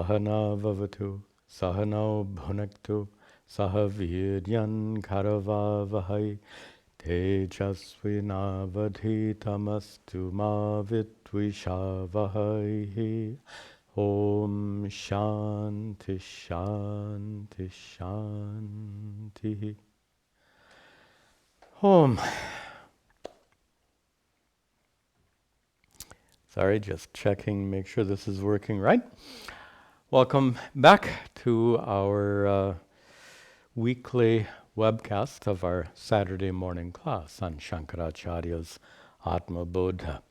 Sahana Vavatu, Sahano Bhunaktu, Sahaviryan Karavavahai, Tejasvinavadhitamastu ma vidvishavahai. Om Shanti Shanti Shanti. Om. Sorry, just checking, make sure this is working right. Welcome back to our weekly webcast of our Saturday morning class on Shankaracharya's Atma Bodha.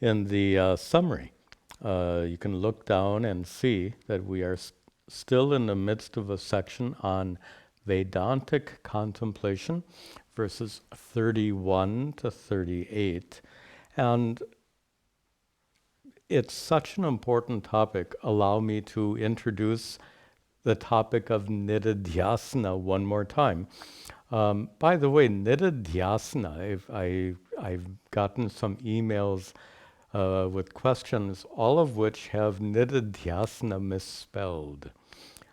In the summary, you can look down and see that we are still in the midst of a section on Vedantic contemplation, verses 31 to 38. And it's such an important topic. Allow me to introduce the topic of nididhyasana one more time. By the way, nididhyasana, I've gotten some emails with questions, all of which have nididhyasana misspelled.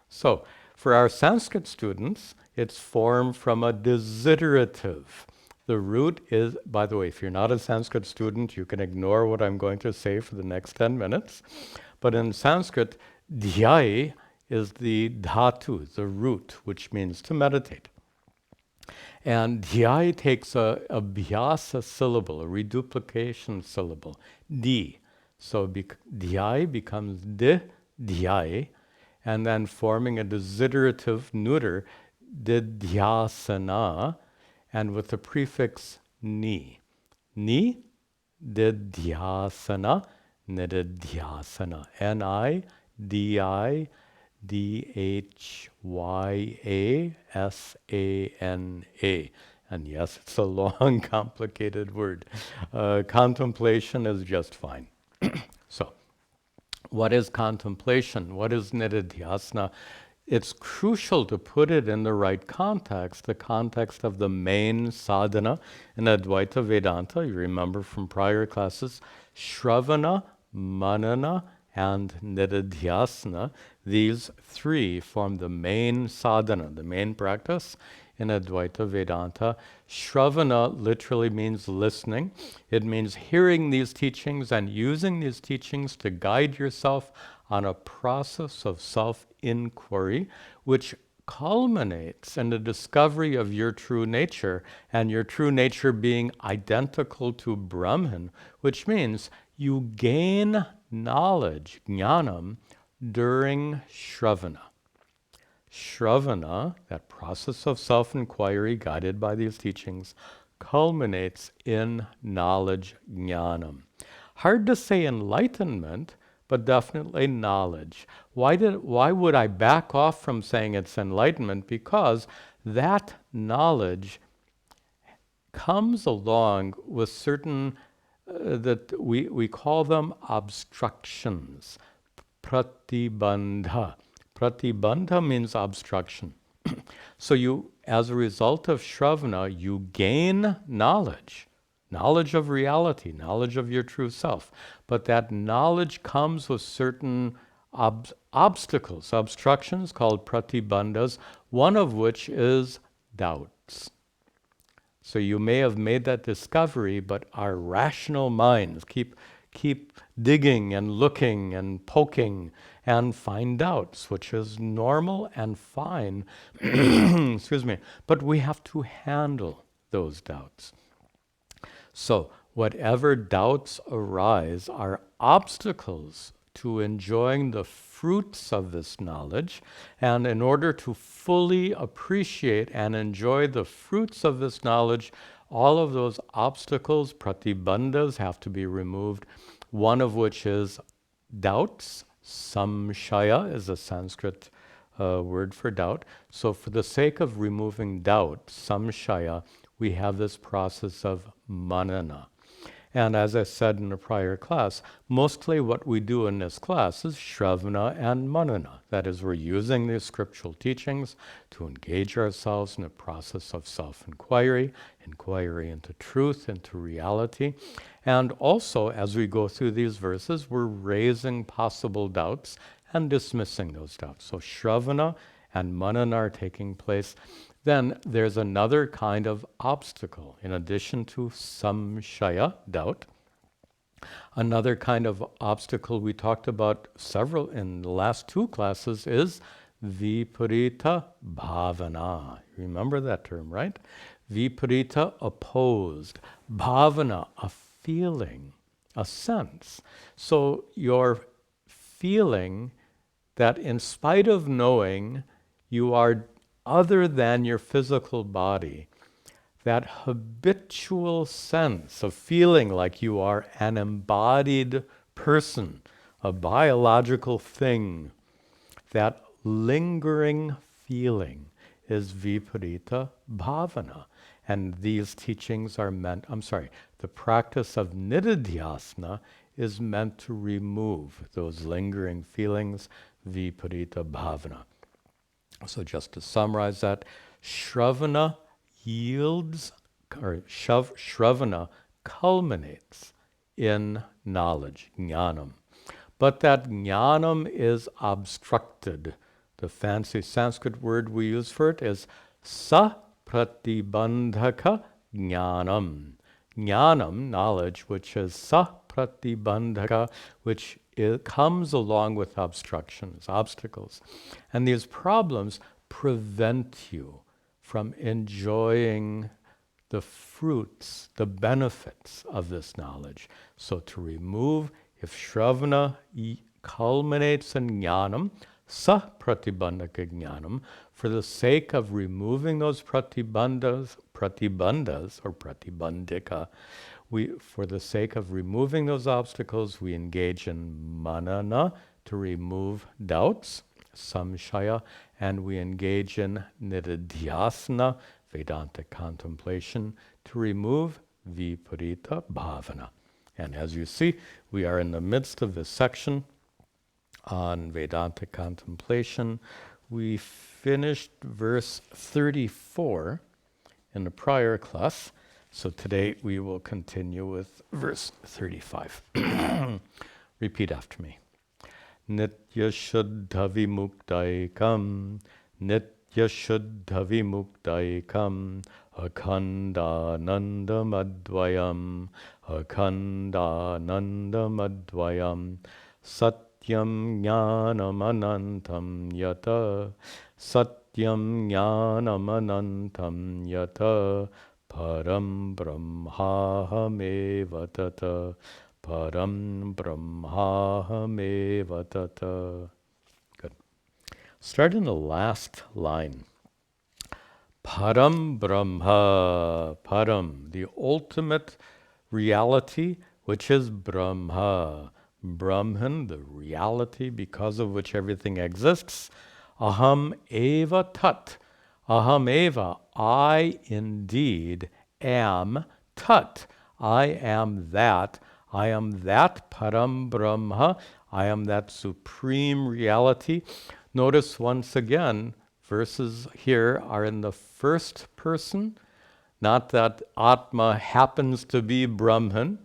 So, for our Sanskrit students, it's formed from a desiderative. The root is, by the way, if you're not a Sanskrit student, you can ignore what I'm going to say for the next 10 minutes. But in Sanskrit, dhyai is the dhatu, the root, which means to meditate. And dhyai takes a bhyasa syllable, a reduplication syllable, di. So dhyai becomes dhyai, and then forming a desiderative neuter, didhyasana, and with the prefix ni. Ni, didhyasana, nididhyasana. Nidhyasana. And yes, it's a long, complicated word. Contemplation is just fine. So, what is contemplation? What is nididhyasana? It's crucial to put it in the right context, the context of the main sadhana in Advaita Vedanta. You remember from prior classes, Shravana, Manana, and nididhyasana. These three form the main sadhana, the main practice in Advaita Vedanta. Shravana literally means listening. It means hearing these teachings and using these teachings to guide yourself on a process of self-inquiry, which culminates in the discovery of your true nature, and your true nature being identical to Brahman, which means you gain knowledge, jnanam, during Shravana. Shravana, that process of self-inquiry guided by these teachings, culminates in knowledge, jnanam. Hard to say enlightenment, but definitely knowledge. Why would I back off from saying it's enlightenment? Because that knowledge comes along with certain that we call them obstructions. Pratibandha. Pratibandha means obstruction. So you, as a result of Shravana, you gain knowledge. Knowledge of reality, knowledge of your true self. But that knowledge comes with certain obstacles, obstructions called pratibandhas, one of which is doubts. So you may have made that discovery, but our rational minds keep digging and looking and poking and find doubts, which is normal and fine. Excuse me. But we have to handle those doubts. So whatever doubts arise are obstacles to enjoying the fruits of this knowledge. And in order to fully appreciate and enjoy the fruits of this knowledge, all of those obstacles, pratibandhas, have to be removed, one of which is doubts. Samshaya is a Sanskrit word for doubt. So for the sake of removing doubt, samshaya, we have this process of manana. And as I said in a prior class, mostly what we do in this class is shravana and manana. That is, we're using these scriptural teachings to engage ourselves in a process of self-inquiry, inquiry into truth, into reality. And also, as we go through these verses, we're raising possible doubts and dismissing those doubts. So Shravana and Manana are taking place. Then there's another kind of obstacle. In addition to samshaya, doubt, another kind of obstacle we talked about several in the last two classes is viparita bhavana. Remember that term, right? Viparita, opposed. Bhavana, a feeling, a sense. So you're feeling that in spite of knowing you are other than your physical body, that habitual sense of feeling like you are an embodied person, a biological thing, that lingering feeling is viparita bhavana. And these teachings are meant, the practice of nididhyasana is meant to remove those lingering feelings, viparita bhavana. So just to summarize that, Shravana yields, or Shravana culminates in knowledge, jnanam. But that jnanam is obstructed. The fancy Sanskrit word we use for it is sapratibandhaka jnanam. Jnanam, knowledge, which is sapratibandhaka, which comes along with obstructions, obstacles. And these problems prevent you from enjoying the fruits, the benefits of this knowledge. So to remove, if Shravana culminates in jnanam, sa pratibandhaka jnanam, for the sake of removing those pratibandhas or pratibandhika, for the sake of removing those obstacles, we engage in manana to remove doubts, samshaya, and we engage in nididhyasana, Vedanta contemplation, to remove viparita bhavana. And as you see, we are in the midst of this section on Vedanta contemplation. We finished verse 34 in the prior class, so today we will continue with verse 35. Repeat after me. Nitya Shuddha Vimuktaikam, Nitya Shuddha Vimuktaikam, Akhandanandam Advayam, Akhandanandam Advayam, Satyam Jnanam Anantam Yata, Satyam Jnanam Anantam Yata, Param Brahmaham Tata, Param Brahmaham Tata. Good. Start in the last line. Param Brahma, Param, the ultimate reality, which is Brahma. Brahman, the reality because of which everything exists. Aham eva tat. Aham eva, I indeed am tat. I am that. I am that Param Brahma. I am that supreme reality. Notice once again, verses here are in the first person, not that Atma happens to be Brahman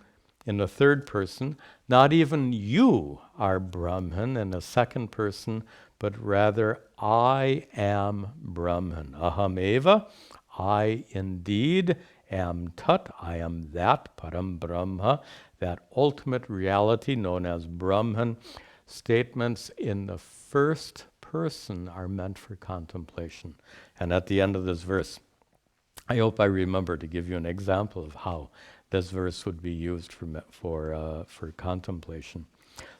in the third person, not even you are Brahman in the second person, but rather I am Brahman. Aham eva, I indeed am tat, I am that Param Brahma, that ultimate reality known as Brahman. Statements in the first person are meant for contemplation. And at the end of this verse, I hope I remember to give you an example of how this verse would be used for contemplation.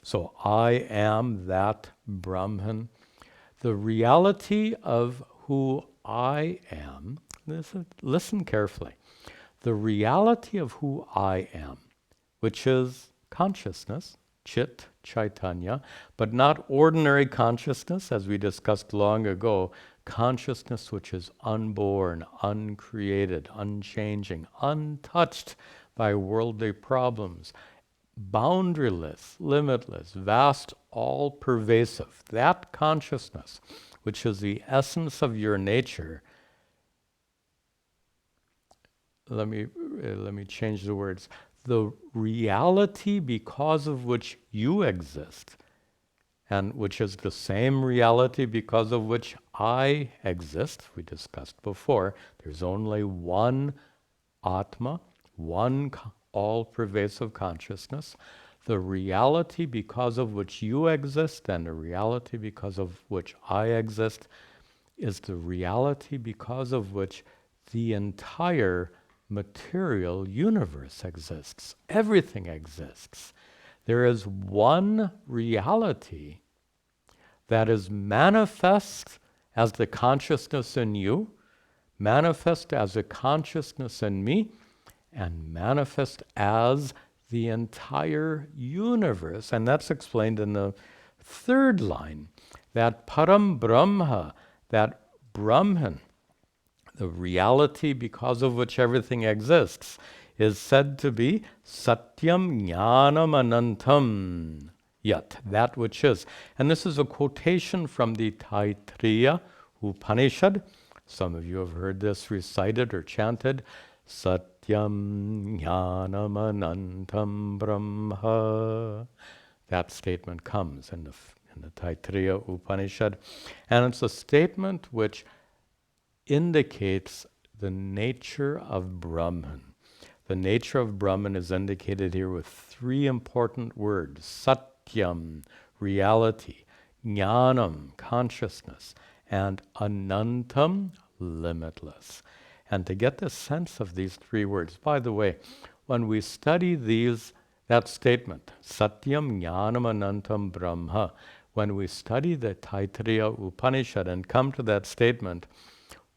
So I am that Brahman. The reality of who I am, listen carefully. The reality of who I am, which is consciousness, chit, chaitanya, but not ordinary consciousness, as we discussed long ago, consciousness which is unborn, uncreated, unchanging, untouched by worldly problems, boundaryless, limitless, vast, all-pervasive. That consciousness, which is the essence of your nature. Let me change the words. The reality because of which you exist and which is the same reality because of which I exist. We discussed before, there's only one Atma, one all-pervasive consciousness. The reality because of which you exist and the reality because of which I exist is the reality because of which the entire material universe exists. Everything exists. There is one reality that is manifest as the consciousness in you, manifest as a consciousness in me, and manifest as the entire universe. And that's explained in the third line, that Param Brahma, that Brahman, the reality because of which everything exists, is said to be Satyam Jnanam Anantam, Yat, that which is. And this is a quotation from the Taittiriya Upanishad. Some of you have heard this recited or chanted. Satyam Jnanam Anantam Brahma. That statement comes in the Taittiriya Upanishad. And it's a statement which indicates the nature of Brahman. The nature of Brahman is indicated here with three important words: Satyam, reality; Jnanam, consciousness; and Anantam, limitless. And to get the sense of these three words, by the way, when we study that statement, Satyam, Jnanam, Anantam, Brahma, when we study the Taittiriya Upanishad and come to that statement,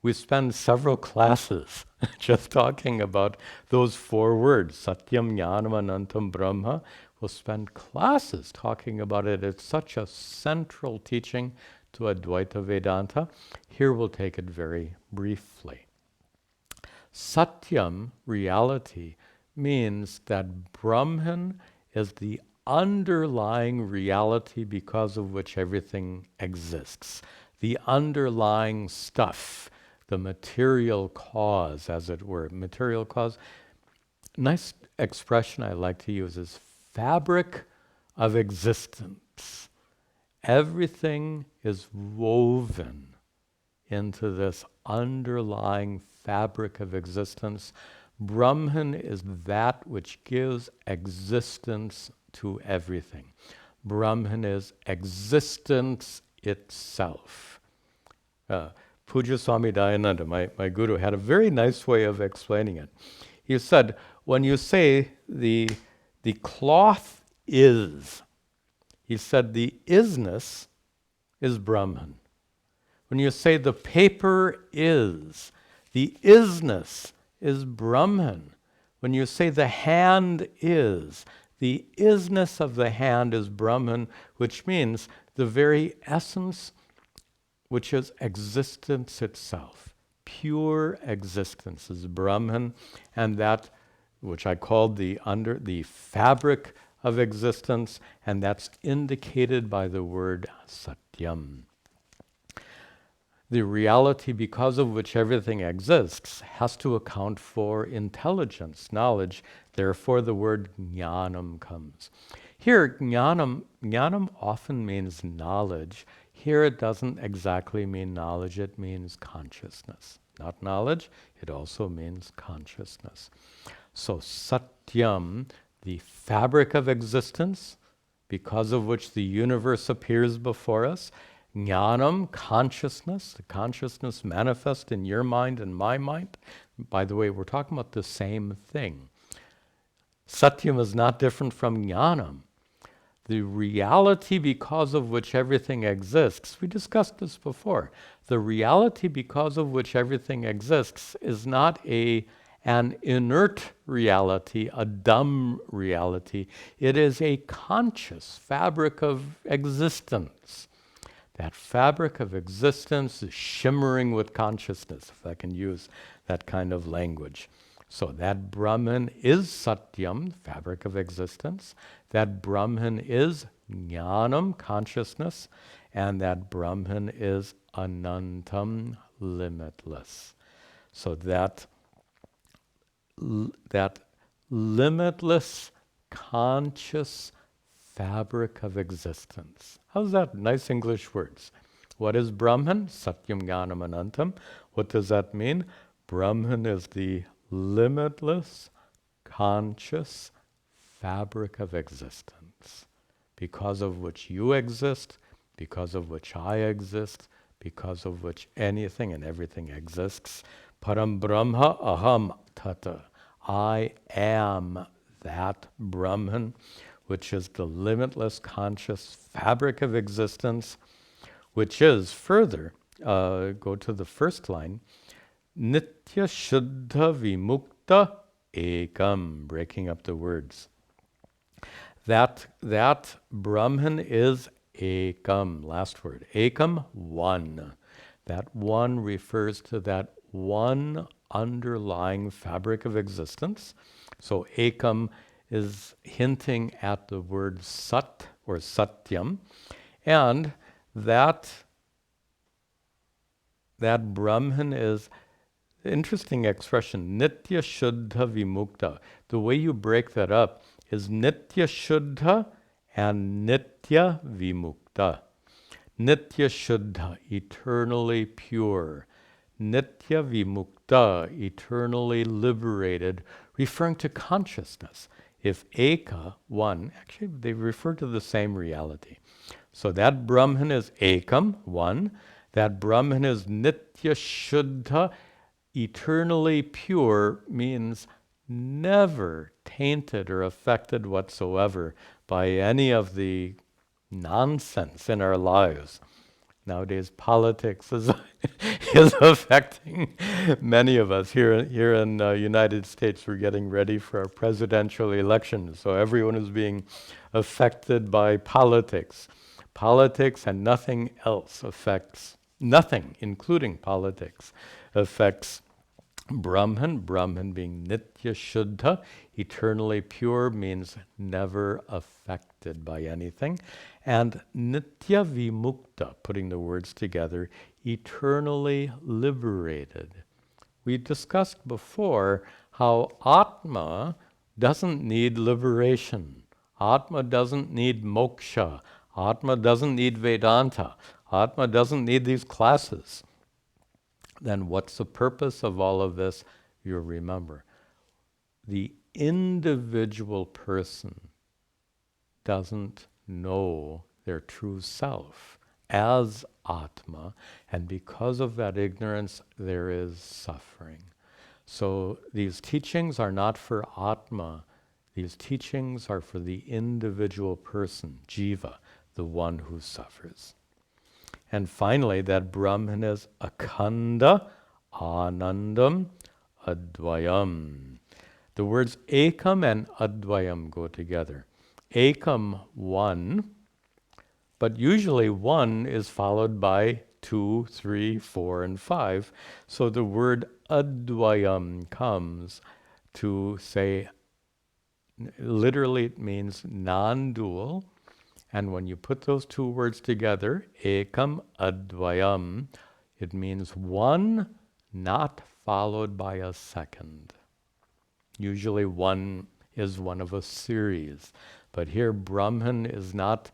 we spend several classes just talking about those four words, Satyam, Jnanam, Anantam, Brahma. We'll spend classes talking about it. It's such a central teaching to Advaita Vedanta. Here we'll take it very briefly. Satyam, reality, means that Brahman is the underlying reality because of which everything exists. The underlying stuff, the material cause, as it were. Material cause, nice expression I like to use is fabric of existence. Everything is woven into this underlying fabric of existence. Brahman is that which gives existence to everything. Brahman is existence itself. Puja Swami Dayananda, my guru, had a very nice way of explaining it. He said, when you say the cloth is, he said the isness is Brahman. When you say the paper is, the isness is Brahman. When you say the hand is, the isness of the hand is Brahman, which means the very essence, which is existence itself. Pure existence is Brahman, and that which I called the fabric of existence, and that's indicated by the word Satyam. The reality because of which everything exists has to account for intelligence, knowledge. Therefore, the word jnanam comes. Here, jnanam often means knowledge. Here it doesn't exactly mean knowledge, it means consciousness. Not knowledge, it also means consciousness. So Satyam, the fabric of existence, because of which the universe appears before us. Jnanam, consciousness, the consciousness manifest in your mind and my mind. By the way, we're talking about the same thing. Satyam is not different from jnanam. The reality because of which everything exists, we discussed this before, the reality because of which everything exists is not an inert reality, a dumb reality. It is a conscious fabric of existence. That fabric of existence is shimmering with consciousness, if I can use that kind of language. So that Brahman is Satyam, fabric of existence. That Brahman is Jnanam, consciousness. And that Brahman is Anantam, limitless. So that limitless, conscious fabric of existence. How's that? Nice English words. What is Brahman? Satyam Jnanam Anantam. What does that mean? Brahman is the limitless, conscious fabric of existence, because of which you exist, because of which I exist, because of which anything and everything exists. Param Brahma Aham Tata. I am that Brahman, which is the limitless conscious fabric of existence, which is further, go to the first line, Nitya Shuddha Vimukta Ekam, breaking up the words. That Brahman is Ekam, last word. Ekam, one. That one refers to that one underlying fabric of existence. So Ekam is hinting at the word Sat or Satyam. And that Brahman is, interesting expression, Nitya Shuddha Vimukta. The way you break that up is Nitya Shuddha and Nitya Vimukta. Nitya Shuddha, eternally pure. Nitya Vimukta, eternally liberated, referring to consciousness. If Eka, one, actually they refer to the same reality. So that Brahman is Ekam, one. That Brahman is Nitya Shuddha, eternally pure, means never tainted or affected whatsoever by any of the nonsense in our lives. Nowadays, politics is affecting many of us. Here in the United States, we're getting ready for our presidential election, so everyone is being affected by politics. Politics and nothing else affects, nothing, including politics, affects Brahman. Brahman being Nitya Shuddha, eternally pure, means never affected by anything. And Nitya Vimukta, putting the words together, eternally liberated. We discussed before how Atma doesn't need liberation. Atma doesn't need moksha. Atma doesn't need Vedanta. Atma doesn't need these classes. Then what's the purpose of all of this? You'll remember. The individual person doesn't know their true self as Atma, and because of that ignorance, there is suffering. So these teachings are not for Atma. These teachings are for the individual person, Jiva, the one who suffers. And finally, that Brahman is Akhanda, Anandam, Advayam. The words Ekam and Advayam go together. Ekam, one, but usually one is followed by 2, 3, 4, and 5. So the word Advayam comes to say, literally it means non-dual. And when you put those two words together, Ekam Advayam, it means one not followed by a second. Usually one is one of a series. But here Brahman is not,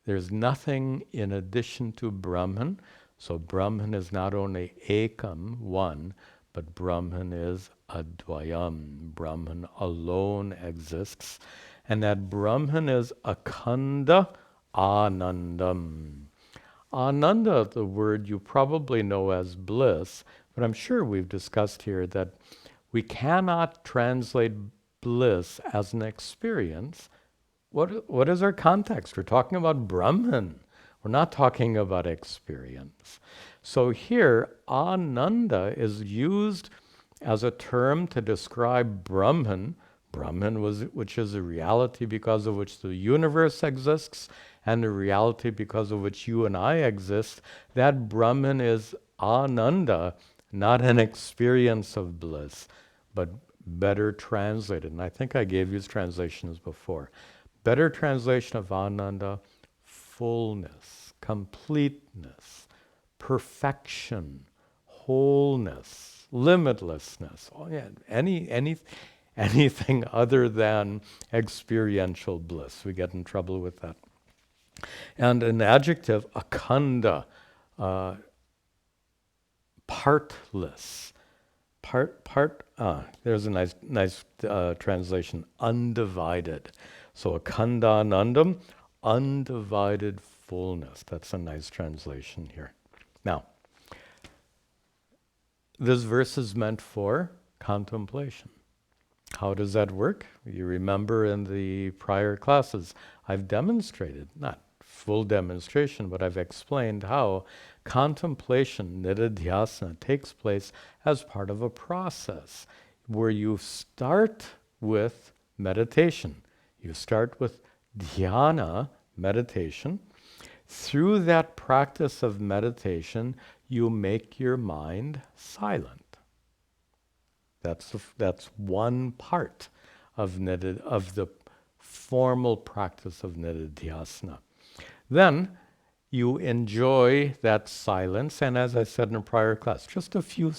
there's nothing in addition to Brahman. So Brahman is not only Ekam, one, but Brahman is Advayam. Brahman alone exists. And that Brahman is Akhanda Anandam. Ananda, the word you probably know as bliss, but I'm sure we've discussed here that we cannot translate bliss as an experience. What is our context? We're talking about Brahman. We're not talking about experience. So here, Ananda is used as a term to describe Brahman. Brahman, which is a reality because of which the universe exists, and a reality because of which you and I exist. That Brahman is Ananda, not an experience of bliss, but better translated. And I think I gave you translations before. Better translation of Ananda, fullness, completeness, perfection, wholeness, limitlessness. Oh yeah, anything other than experiential bliss. We get in trouble with that. And an adjective, akhanda, partless. There's a nice translation, undivided. So akhandanandam, undivided fullness. That's a nice translation here. Now, this verse is meant for contemplation. How does that work? You remember in the prior classes, I've demonstrated, not full demonstration, but I've explained how contemplation, nididhyasana, takes place as part of a process where you start with meditation. You start with dhyana, meditation. Through that practice of meditation, you make your mind silent. That's one part of the formal practice of nididhyasana. Then you enjoy that silence, and as I said in a prior class, just a few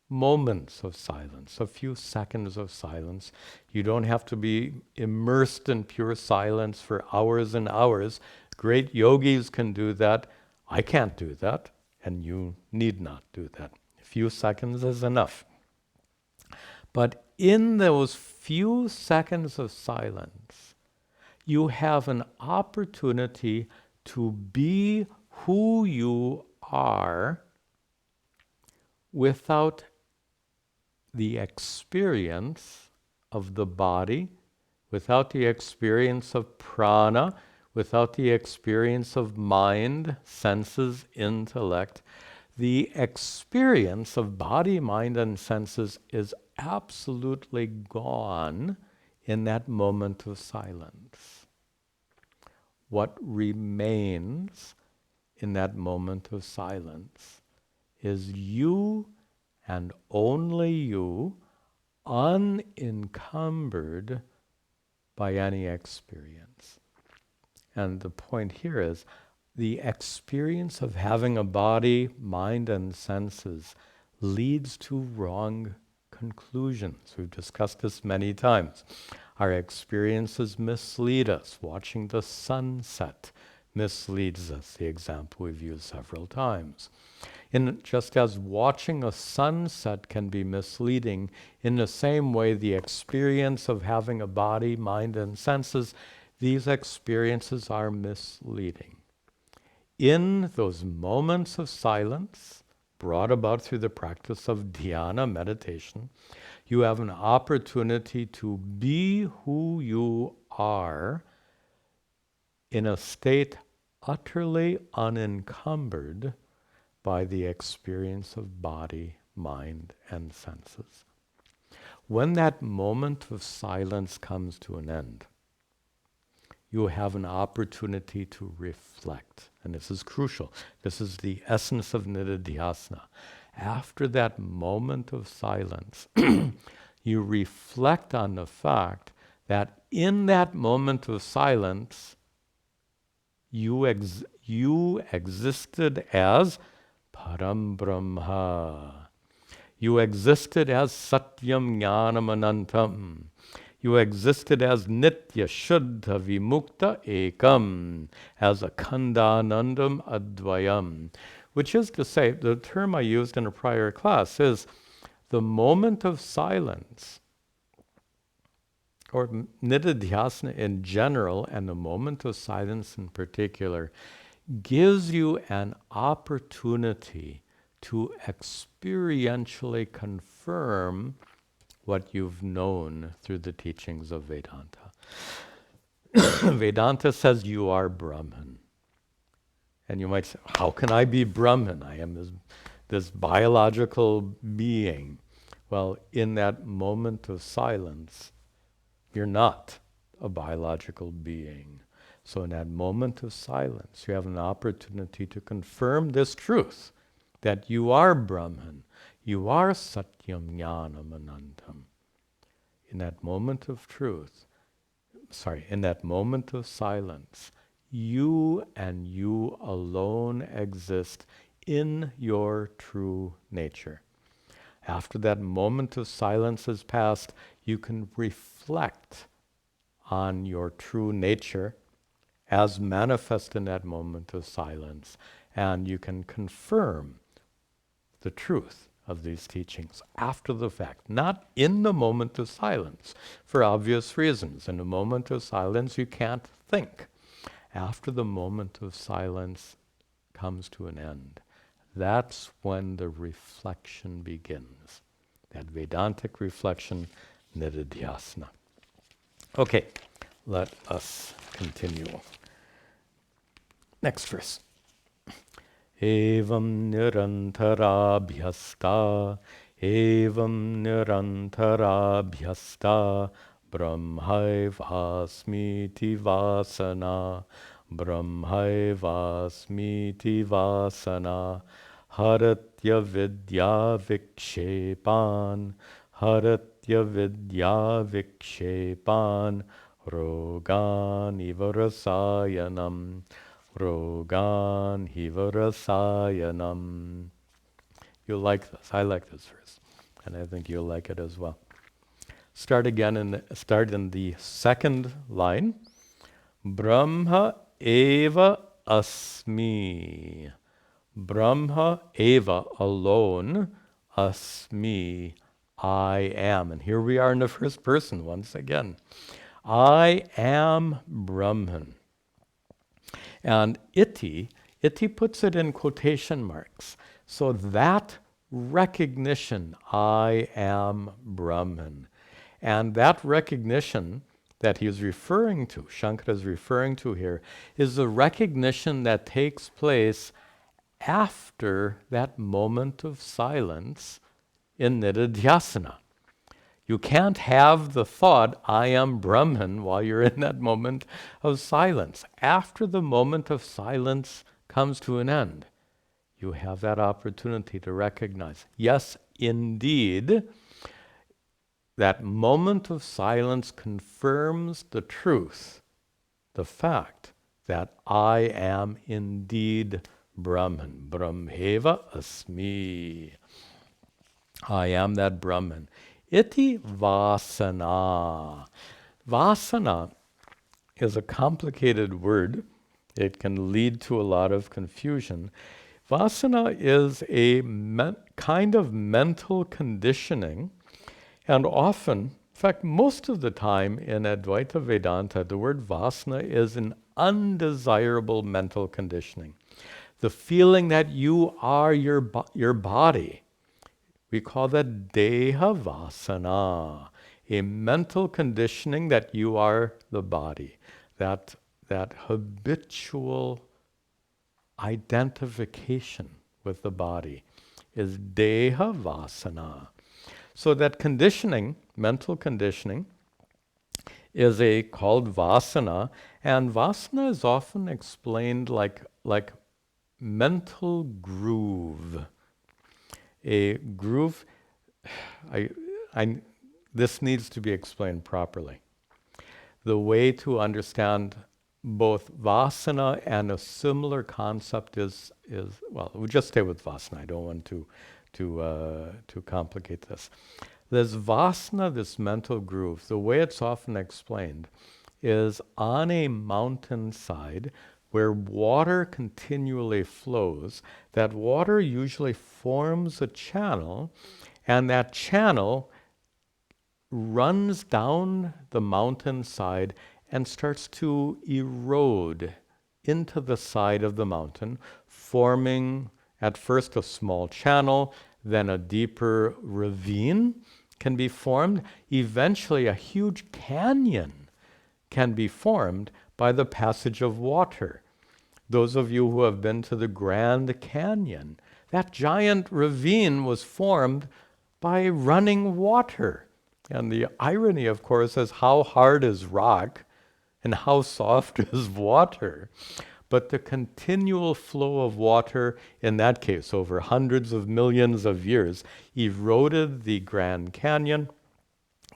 moments of silence, a few seconds of silence. You don't have to be immersed in pure silence for hours and hours. Great yogis can do that. I can't do that, and you need not do that. A few seconds is enough. But in those few seconds of silence, you have an opportunity to be who you are without the experience of the body, without the experience of prana, without the experience of mind, senses, intellect. The experience of body, mind, and senses is absolutely gone in that moment of silence. What remains in that moment of silence is you and only you, unencumbered by any experience. And the point here is the experience of having a body, mind, and senses leads to wrong conclusions. We've discussed this many times. Our experiences mislead us. Watching the sunset misleads us, the example we've used several times. Just as watching a sunset can be misleading, in the same way the experience of having a body, mind, and senses, these experiences are misleading. In those moments of silence, brought about through the practice of dhyana, meditation, you have an opportunity to be who you are in a state utterly unencumbered by the experience of body, mind, and senses. When that moment of silence comes to an end, you have an opportunity to reflect. And this is crucial. This is the essence of nididhyasana. After that moment of silence, you reflect on the fact that in that moment of silence, you existed as Param Brahma. You existed as Satyam Jnanam Anantam. You existed as Nitya Shuddha Vimukta Ekam, as Akhandanandam Advayam. Which is to say, the term I used in a prior class is the moment of silence, or nididhyasana in general, and the moment of silence in particular, gives you an opportunity to experientially confirm what you've known through the teachings of Vedanta. Vedanta says you are Brahman. And you might say, how can I be Brahman? I am this biological being. Well, in that moment of silence, you're not a biological being. So in that moment of silence, you have an opportunity to confirm this truth, that you are Brahman. You are Satyam Jnanam Anantam. In that moment of in that moment of silence, you and you alone exist in your true nature. After that moment of silence has passed, you can reflect on your true nature as manifest in that moment of silence, and you can confirm the truth of these teachings after the fact, not in the moment of silence, for obvious reasons. In a moment of silence, you can't think. After the moment of silence comes to an end, that's when the reflection begins. That Vedantic reflection, nididhyasana. Okay, let us continue. Next verse. Evam nirantarabhyasta, evam nirantarabhyasta, brahmaivasmiti vasana, brahmaivasmiti vasana, haratya vidya vikshepan, haratya vidya vikshepan, rogan ivarasayanam, rogan hivarasayanam. You like this. I like this verse. And I think you'll like it as well. Start in the second line. Brahma eva asmi. Brahma eva, alone, asmi, I am. And here we are in the first person once again. I am Brahman. And iti puts it in quotation marks. So that recognition, I am Brahman, and that recognition that he is referring to, Shankara is referring to here, is the recognition that takes place after that moment of silence in nididhyasana. You can't have the thought, I am Brahman, while you're in that moment of silence. After the moment of silence comes to an end, you have that opportunity to recognize, yes, indeed, that moment of silence confirms the truth, the fact that I am indeed Brahman. Brahmeva asmi. I am that Brahman. Iti vasana. Vasana is a complicated word. It can lead to a lot of confusion. Vasana is a kind of mental conditioning, and often, in fact, most of the time in Advaita Vedanta, the word vasana is an undesirable mental conditioning. The feeling that you are your body. We call that deha vasana, a mental conditioning that you are the body, that habitual identification with the body is deha vasana. So that conditioning, mental conditioning, is called vasana, and vasana is often explained like mental groove. A groove, this needs to be explained properly. The way to understand both vasana and a similar concept is well, we'll just stay with vasana. I don't want to complicate this. There's vasana, this mental groove. The way it's often explained is on a mountainside where water continually flows. That water usually forms a channel, and that channel runs down the mountainside and starts to erode into the side of the mountain, forming at first a small channel, then a deeper ravine can be formed. Eventually, a huge canyon can be formed by the passage of water. Those of you who have been to the Grand Canyon, that giant ravine was formed by running water. And the irony, of course, is how hard is rock and how soft is water. But the continual flow of water, in that case, over hundreds of millions of years, eroded the Grand Canyon,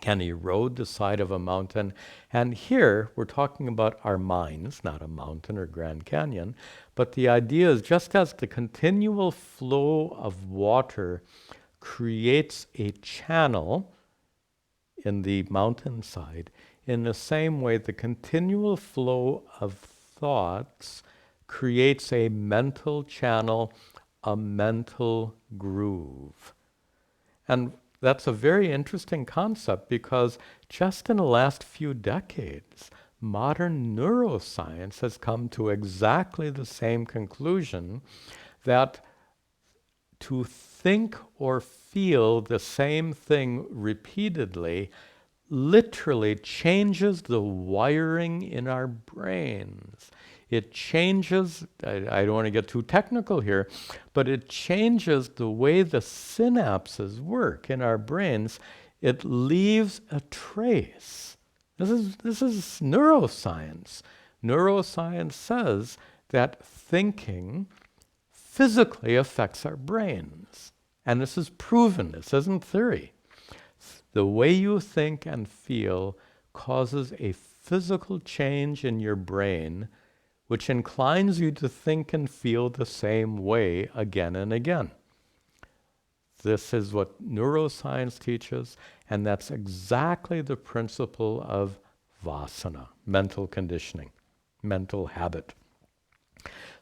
can erode the side of a mountain. And here, we're talking about our minds, not a mountain or Grand Canyon, but the idea is just as the continual flow of water creates a channel in the mountainside. In the same way, the continual flow of thoughts creates a mental channel, a mental groove. And that's a very interesting concept because just in the last few decades, modern neuroscience has come to exactly the same conclusion, that to think or feel the same thing repeatedly literally changes the wiring in our brains. It changes, I don't want to get too technical here, but it changes the way the synapses work in our brains. It leaves a trace. This is neuroscience. Neuroscience says that thinking physically affects our brains. And this is proven, this isn't theory. The way you think and feel causes a physical change in your brain, which inclines you to think and feel the same way again and again. This is what neuroscience teaches, and that's exactly the principle of Vasana, mental conditioning, mental habit.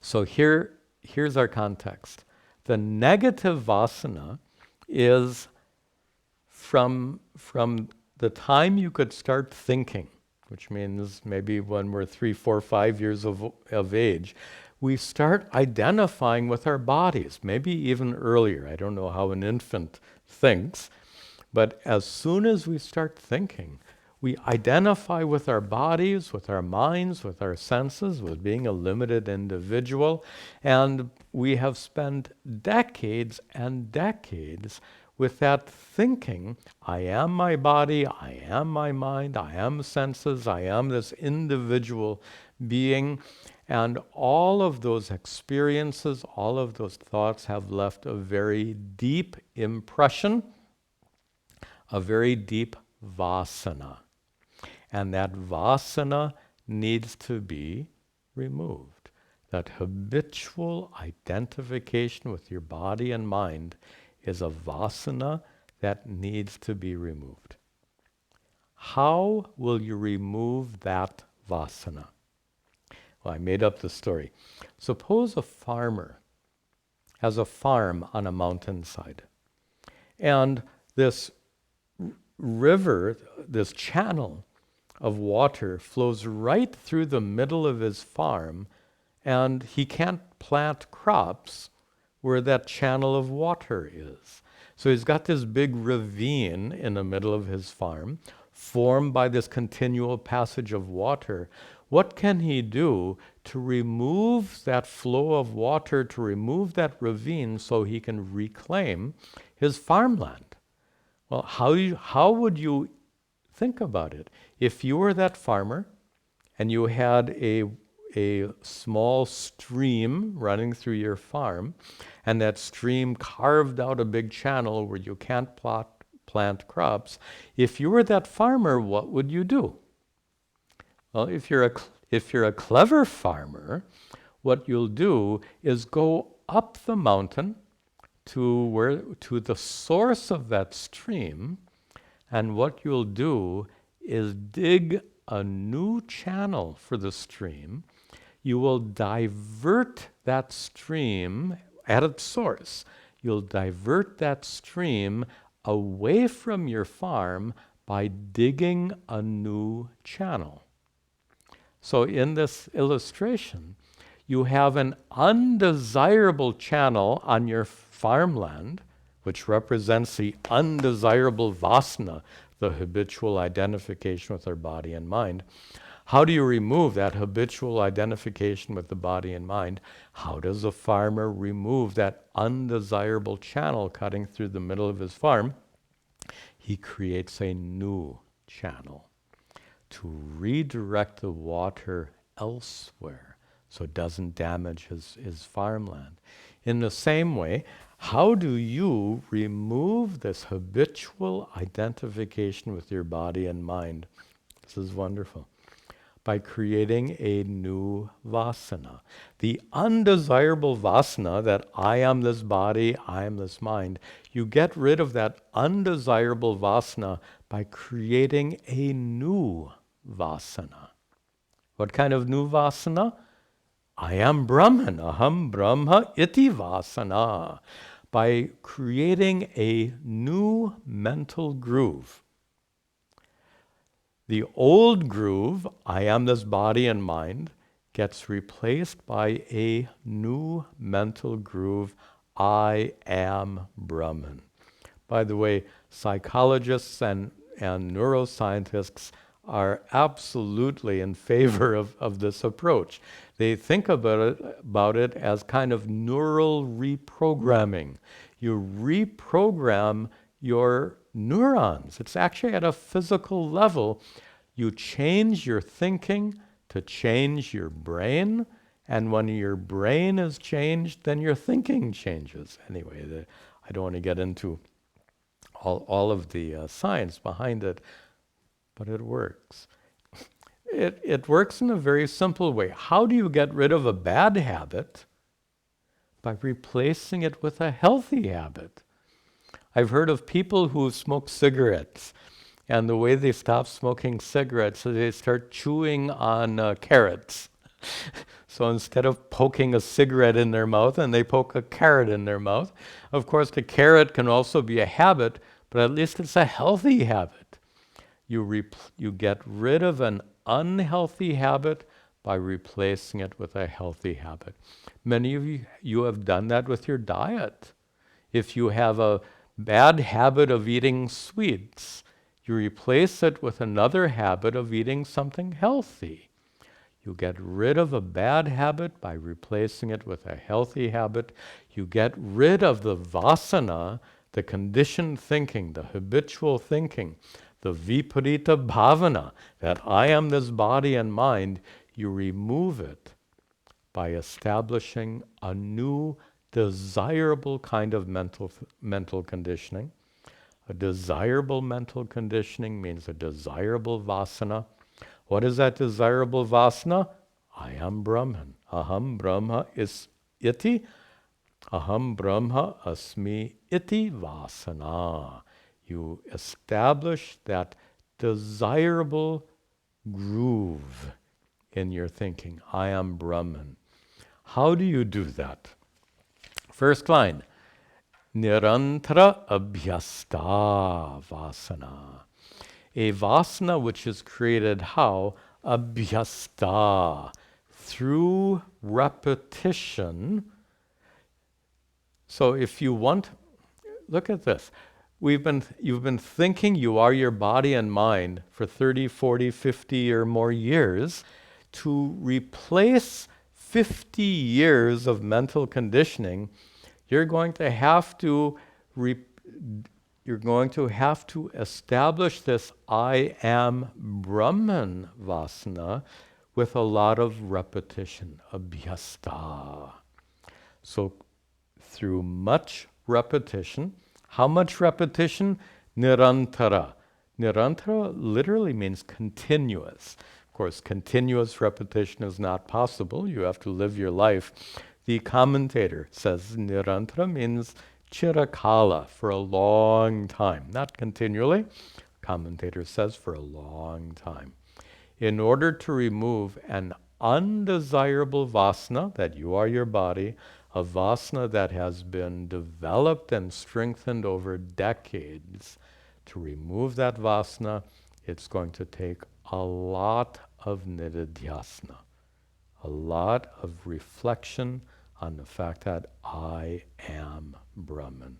So here's our context. The negative Vasana is from the time you could start thinking, which means maybe when we're 3, 4, 5 years of age, we start identifying with our bodies, maybe even earlier. I don't know how an infant thinks, but as soon as we start thinking, we identify with our bodies, with our minds, with our senses, with being a limited individual, and we have spent decades and decades with that thinking, I am my body, I am my mind, I am senses, I am this individual being, and all of those experiences, all of those thoughts have left a very deep impression, a very deep vasana. And that vasana needs to be removed. That habitual identification with your body and mind is a vasana that needs to be removed. How will you remove that vasana? Well, I made up the story. Suppose a farmer has a farm on a mountainside, and this river, this channel of water flows right through the middle of his farm, and he can't plant crops where that channel of water is. So he's got this big ravine in the middle of his farm, formed by this continual passage of water. What can he do to remove that flow of water, to remove that ravine so he can reclaim his farmland? Well, how would you think about it? If you were that farmer and you had a small stream running through your farm, and that stream carved out a big channel where you can't plant crops, if you were that farmer, what would you do? Well, if you're a clever farmer, what you'll do is go up the mountain to the source of that stream, and what you'll do is dig a new channel for the stream. You will divert that stream at its source. You'll divert that stream away from your farm by digging a new channel. So in this illustration, you have an undesirable channel on your farmland, which represents the undesirable vasana, the habitual identification with our body and mind. How do you remove that habitual identification with the body and mind? How does a farmer remove that undesirable channel cutting through the middle of his farm? He creates a new channel to redirect the water elsewhere so it doesn't damage his farmland. In the same way, how do you remove this habitual identification with your body and mind? This is wonderful. by creating a new vasana. The undesirable vasana that I am this body, I am this mind, you get rid of that undesirable vasana by creating a new vasana. What kind of new vasana? I am Brahman, aham Brahma iti vasana. By creating a new mental groove. The old groove, I am this body and mind, gets replaced by a new mental groove, I am Brahman. By the way, psychologists and neuroscientists are absolutely in favor of this approach. They think about it as kind of neural reprogramming. You reprogram your neurons. It's actually at a physical level. You change your thinking to change your brain, and when your brain is changed, then your thinking changes. Anyway, I don't want to get into all of the science behind it, but it works. It works in a very simple way. How do you get rid of a bad habit? By replacing it with a healthy habit. I've heard of people who smoke cigarettes, and the way they stop smoking cigarettes is they start chewing on carrots. So instead of poking a cigarette in their mouth, and they poke a carrot in their mouth. Of course, the carrot can also be a habit, but at least it's a healthy habit. You get rid of an unhealthy habit by replacing it with a healthy habit. Many of you have done that with your diet. If you have a bad habit of eating sweets, you replace it with another habit of eating something healthy. You get rid of a bad habit by replacing it with a healthy habit. You get rid of the vasana, the conditioned thinking, the habitual thinking, the viparita bhavana, that I am this body and mind. You remove it by establishing a new desirable kind of mental conditioning. A desirable mental conditioning means a desirable vasana. What is that desirable vasana? I am Brahman. Aham Brahma is iti. Aham Brahma asmi iti vasana. You establish that desirable groove in your thinking. I am Brahman. How do you do that? First line, nirantara abhyasta vasana. A vasana which is created how? Abhyasta. Through repetition. So if you want, look at this. You've been thinking you are your body and mind for 30, 40, 50 or more years. To replace 50 years of mental conditioning, you're going to have to establish this I am Brahman vasana with a lot of repetition, abhyasta. So through much repetition, how much repetition? Nirantara. Nirantara literally means continuous. Of course, continuous repetition is not possible. You have to live your life. The commentator says nirantara means chirakala, for a long time. Not continually. Commentator says for a long time. In order to remove an undesirable vasana, that you are your body, a vasana that has been developed and strengthened over decades, to remove that vasana, it's going to take a lot of nididhyasana, a lot of reflection on the fact that I am Brahman.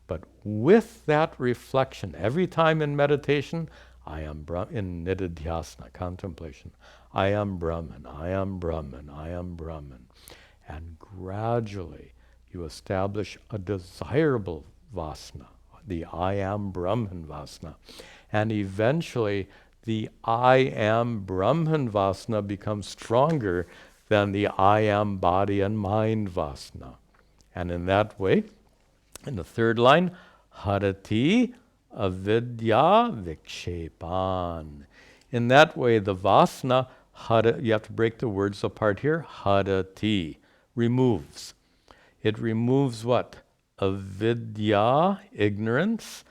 But with that reflection, every time in meditation, I am Brahman, in nididhyasana, contemplation, I am Brahman, I am Brahman, I am Brahman. And gradually you establish a desirable vasana, the I am Brahman vasana. And eventually the I am Brahman vasana becomes stronger than the I am body and mind vasana. And in that way, in the third line, harati avidya vikshepan. In that way, the vasana You have to break the words apart here. Hadati, removes. It removes what? Avidya, ignorance.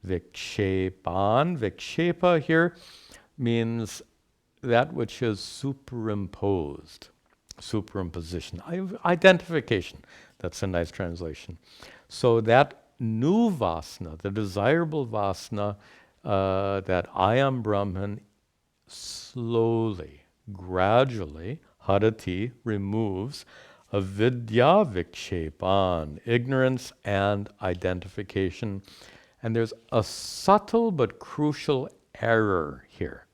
Vikshepan, vikshepa here means that which is superimposed. Superimposition. Identification. That's a nice translation. So that new vasana, the desirable vasana, that I am Brahman, slowly, gradually, hadati, removes avidya vikshepan, ignorance and identification. And there's a subtle but crucial error here.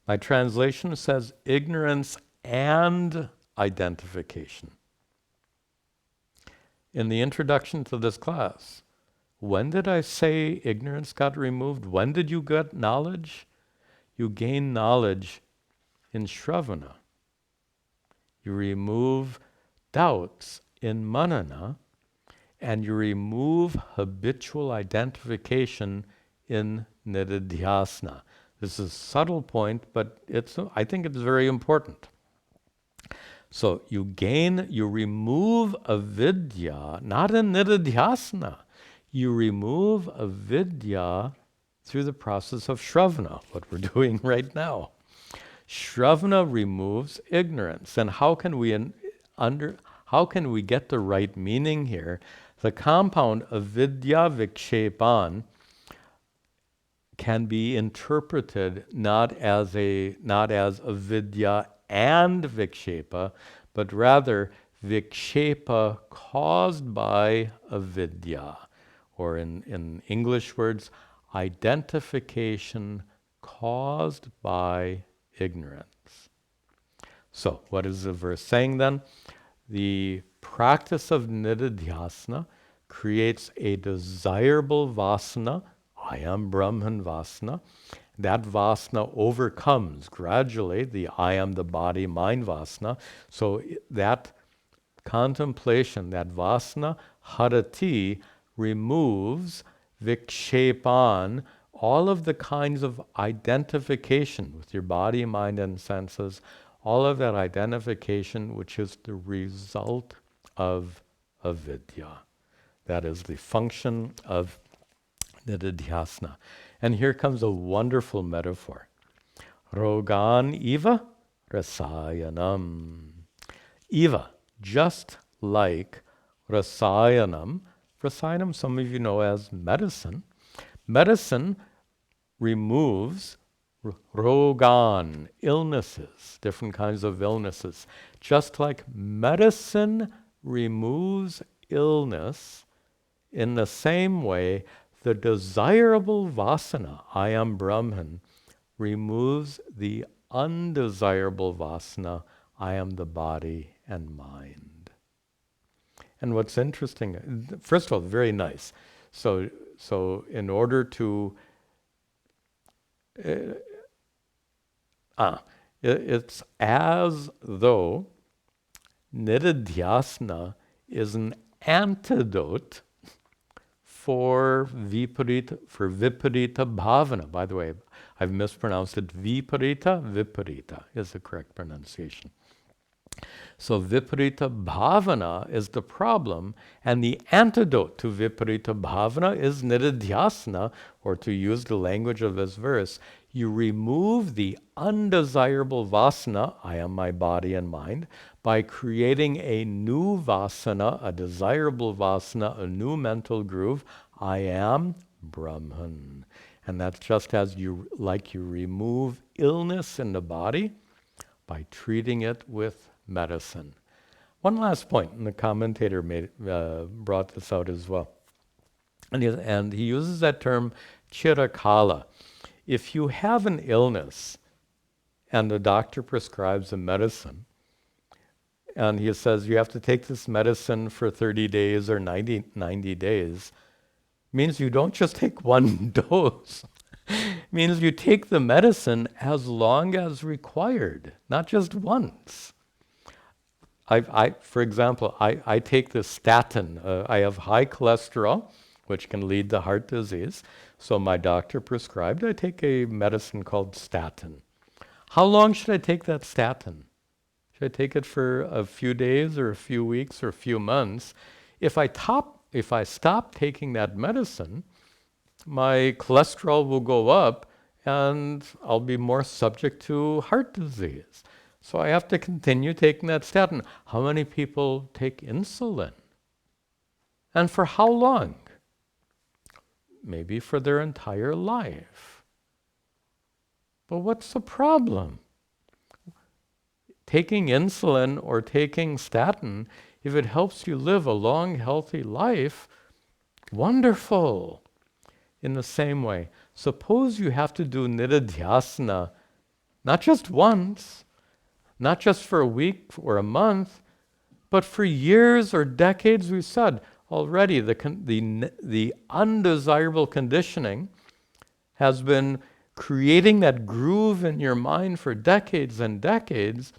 My translation says ignorance and identification. In the introduction to this class, when did I say ignorance got removed? When did you get knowledge? You gain knowledge in Shravana. You remove doubts in Manana, and you remove habitual identification in Nididhyasana. This is a subtle point, but I think it's very important. So you remove avidya, not in Nididhyasana. You remove avidya through the process of Shravana, what we're doing right now. Shravana removes ignorance. And how can we get the right meaning here? The compound avidya vikshepan can be interpreted not as avidya and vikshepa, but rather vikshepa caused by avidya, or in English words, identification caused by ignorance. So, what is the verse saying then? The practice of nididhyasana creates a desirable vasana, I am Brahman vasana. That vasana overcomes gradually the I am the body mind vasana. So that contemplation, that vasana, harati, removes vikshepan, all of the kinds of identification with your body, mind, and senses, all of that identification which is the result of avidya. That is the function of nididhyasana. And here comes a wonderful metaphor. Rogan eva rasayanam. Eva, just like rasayanam. Rasayanam, some of you know as medicine. Medicine removes rogan, illnesses, different kinds of illnesses. Just like medicine removes illness, in the same way, the desirable vasana, I am Brahman, removes the undesirable vasana, I am the body and mind. And what's interesting, first of all, very nice. So in order to, it's as though nididhyasana is an antidote for viparita bhavana. By the way, I've mispronounced it. Viparita is the correct pronunciation. So viparita bhavana is the problem, and the antidote to viparita bhavana is nididhyasana, or to use the language of this verse, you remove the undesirable vasana, I am my body and mind, by creating a new vasana, a desirable vasana, a new mental groove, I am Brahman. And that's just as you remove illness in the body by treating it with medicine. One last point, and the commentator brought this out as well. And he uses that term chirakala. If you have an illness and the doctor prescribes a medicine, and he says you have to take this medicine for 30 days or 90 days, means you don't just take one dose. Means you take the medicine as long as required, not just once. For example, I take the statin. I have high cholesterol, which can lead to heart disease. So my doctor prescribed, I take a medicine called statin. How long should I take that statin? Should I take it for a few days or a few weeks or a few months? If I stop taking that medicine, my cholesterol will go up and I'll be more subject to heart disease. So I have to continue taking that statin. How many people take insulin? And for how long? Maybe for their entire life. But what's the problem? Taking insulin or taking statin, if it helps you live a long, healthy life, wonderful. In the same way, suppose you have to do nididhyasana, not just once, not just for a week or a month, but for years or decades. We said already the undesirable conditioning has been creating that groove in your mind for decades and decades.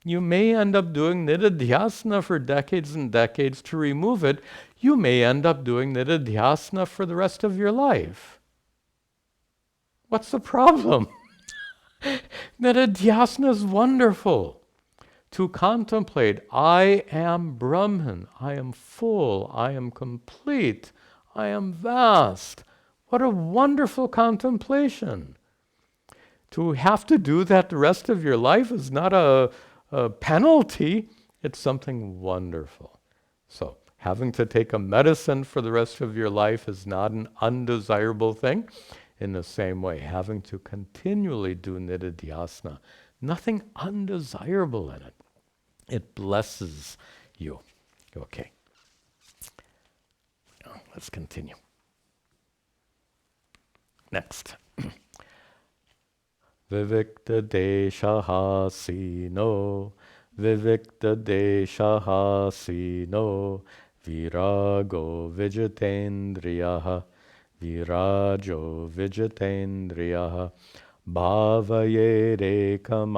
You may end up doing nididhyasana for decades and decades to remove it. You may end up doing nididhyasana for the rest of your life. What's the problem? Nididhyasana is wonderful. To contemplate, I am Brahman, I am full, I am complete, I am vast. What a wonderful contemplation. To have to do that the rest of your life is not a penalty, it's something wonderful. So, having to take a medicine for the rest of your life is not an undesirable thing. In the same way, having to continually do nididhyasana, nothing undesirable in it. It blesses you. Okay. Let's continue. Next. Vivikta deshaha sino, vivikta deshaha sino, virago vijitendriyaha, virajo vijitendriyaha, bhavayerekam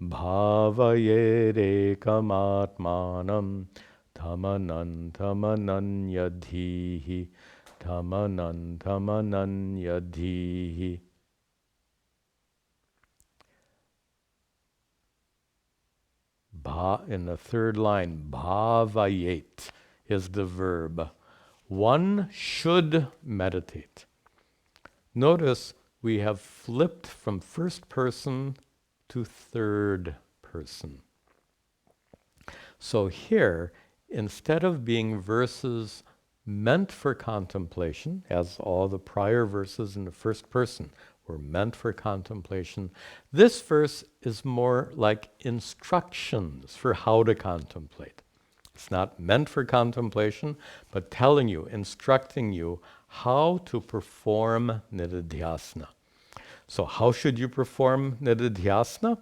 bhavayerekam tamanantamanyadhihi, tamanantamanyadhihi. In the third line, bhavayet is the verb. One should meditate. Notice we have flipped from first person to third person. So here, instead of being verses meant for contemplation, as all the prior verses in the first person were meant for contemplation, this verse is more like instructions for how to contemplate. It's not meant for contemplation, but telling you, instructing you how to perform nididhyasana. So how should you perform nididhyasana?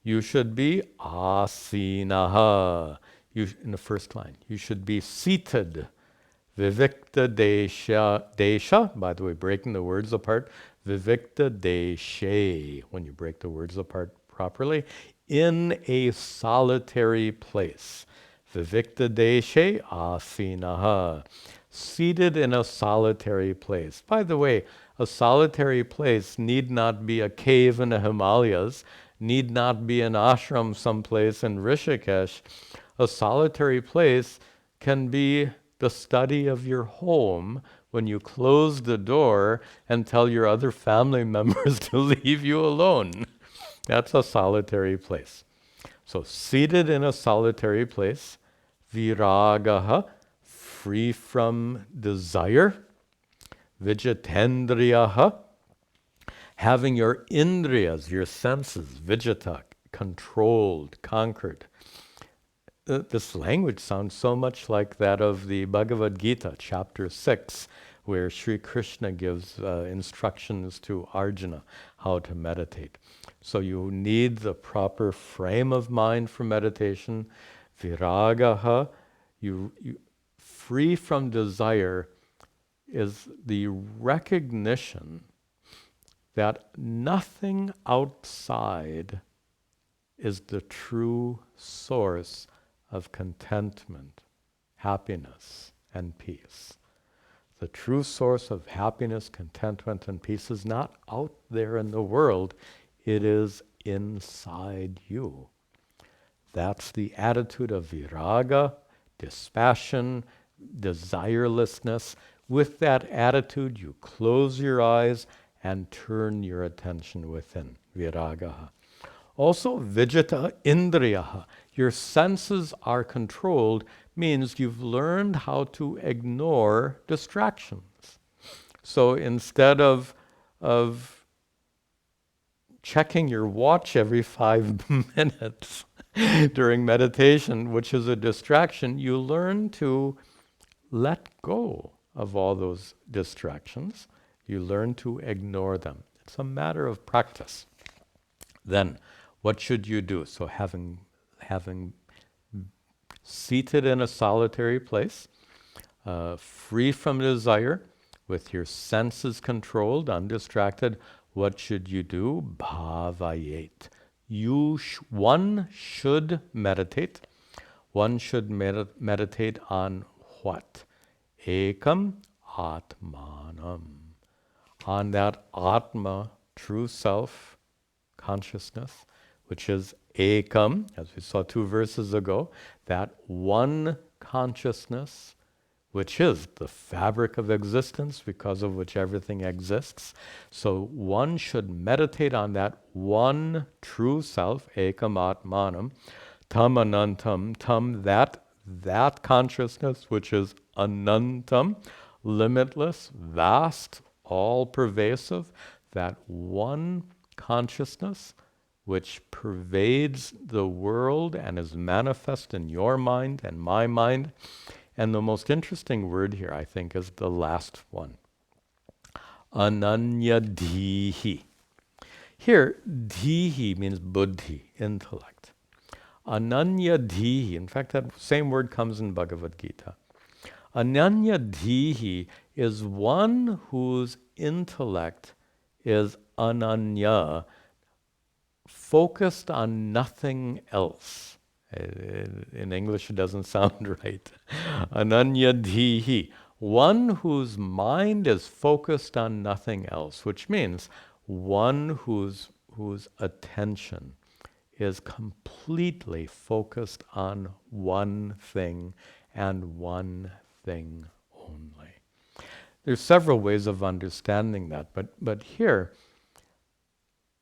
You should be asinaha. In the first line, you should be seated. Vivikta desha, by the way, breaking the words apart, vivikta deshe, when you break the words apart properly, in a solitary place. Vivikta deshe asinaha, seated in a solitary place. By the way, a solitary place need not be a cave in the Himalayas, need not be an ashram someplace in Rishikesh. A solitary place can be the study of your home when you close the door and tell your other family members to leave you alone. That's a solitary place. So seated in a solitary place, viragaha, free from desire, vijitendriyaha, having your indriyas, your senses, vijita, controlled, conquered. This language sounds so much like that of the Bhagavad Gita, chapter 6, where Sri Krishna gives instructions to Arjuna how to meditate. So you need the proper frame of mind for meditation. Viragaha, you free from desire, is the recognition that nothing outside is the true source of contentment, happiness, and peace. The true source of happiness, contentment, and peace is not out there in the world. It is inside you. That's the attitude of viraga, dispassion, desirelessness. With that attitude, you close your eyes and turn your attention within, viraga. Also, vijita indriyaha. Your senses are controlled, means you've learned how to ignore distractions. So instead of checking your watch every 5 minutes during meditation, which is a distraction, you learn to let go of all those distractions. You learn to ignore them. It's a matter of practice. Then, what should you do? So having seated in a solitary place, free from desire, with your senses controlled, undistracted, what should you do? Bhavayet. One should meditate. One should meditate on what? Ekam Atmanam. On that Atma, true self, consciousness, which is ekam, as we saw 2 verses ago, that one consciousness, which is the fabric of existence, because of which everything exists. So one should meditate on that one true self, ekam atmanam, tam anantam, tam, that consciousness, which is anantam, limitless, vast, all-pervasive, that one consciousness which pervades the world and is manifest in your mind and my mind. And the most interesting word here, I think, is the last one. Ananyadhihi. Here, dhihi means buddhi, intellect. Ananyadhihi, in fact, that same word comes in Bhagavad Gita. Ananyadhihi is one whose intellect is ananya, focused on nothing else. In English, it doesn't sound right. Ananyadhihi, one whose mind is focused on nothing else, which means one whose attention is completely focused on one thing and one thing only. There's several ways of understanding that, but here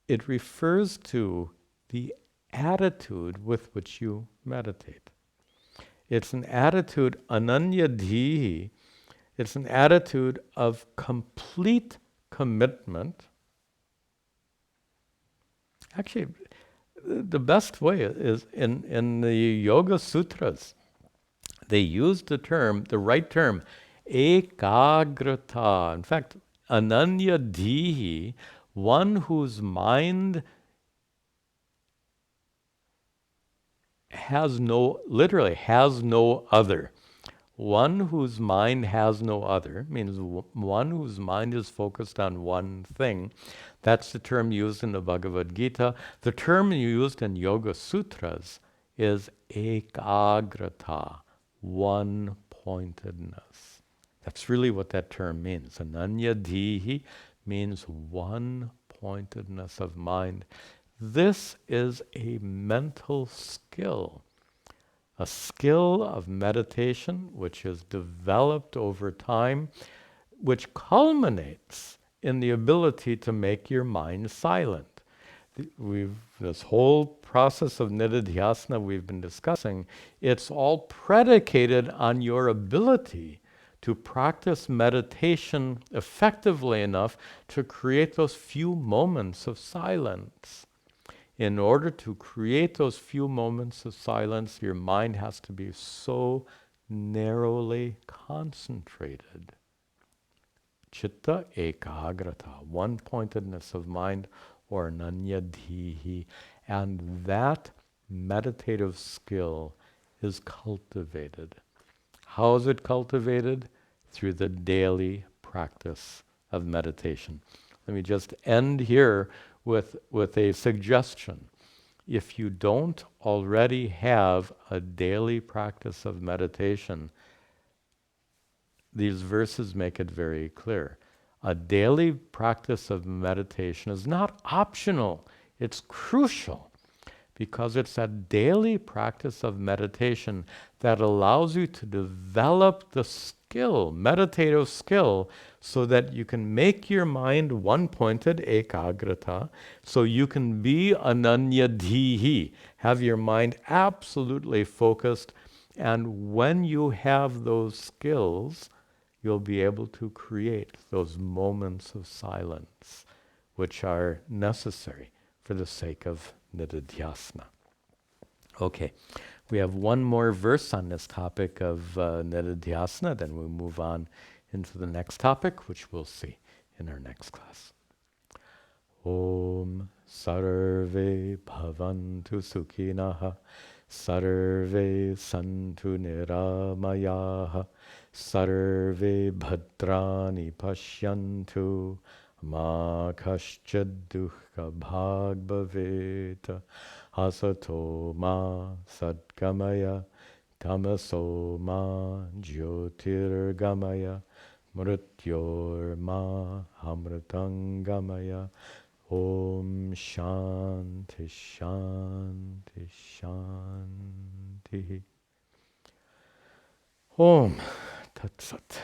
it refers to the attitude with which you meditate. It's an attitude, ananyadhihi, it's an attitude of complete commitment. Actually, the best way is in the Yoga Sutras, they use the right term, ekagrata. In fact, ananyadhihi, one whose mind literally has no other. One whose mind has no other means one whose mind is focused on one thing. That's the term used in the Bhagavad Gita. The term used in Yoga Sutras is ekagrata, one-pointedness. That's really what that term means. Ananyadhihi means one-pointedness of mind. This is a mental skill, a skill of meditation which is developed over time, which culminates in the ability to make your mind silent. This whole process of nididhyasana we've been discussing, it's all predicated on your ability to practice meditation effectively enough to create those few moments of silence. In order to create those few moments of silence, your mind has to be so narrowly concentrated. Chitta ekagrata, one-pointedness of mind, or ananyadhihi. And that meditative skill is cultivated. How is it cultivated? Through the daily practice of meditation. Let me just end here with a suggestion. If you don't already have a daily practice of meditation, these verses make it very clear. A daily practice of meditation is not optional, it's crucial, because it's a daily practice of meditation that allows you to develop the skill, meditative skill, so that you can make your mind one-pointed, ekagrata, so you can be ananyadhihi, have your mind absolutely focused, and when you have those skills, you'll be able to create those moments of silence, which are necessary for the sake of nididhyasana. Okay, we have one more verse on this topic of nididhyasana, then we'll move on into the next topic, which we'll see in our next class. Om sarve bhavantu sukhinaha, sarve santu niramayaha, sarve bhadrani pashyantu, ma kaschid dukkha bhag bhaveta, asato ma sadgamaya, tamaso ma jyotirgamaya, mrityor ma amritangamaya. Om Shanti Shanti Shanti. Om Tat Sat.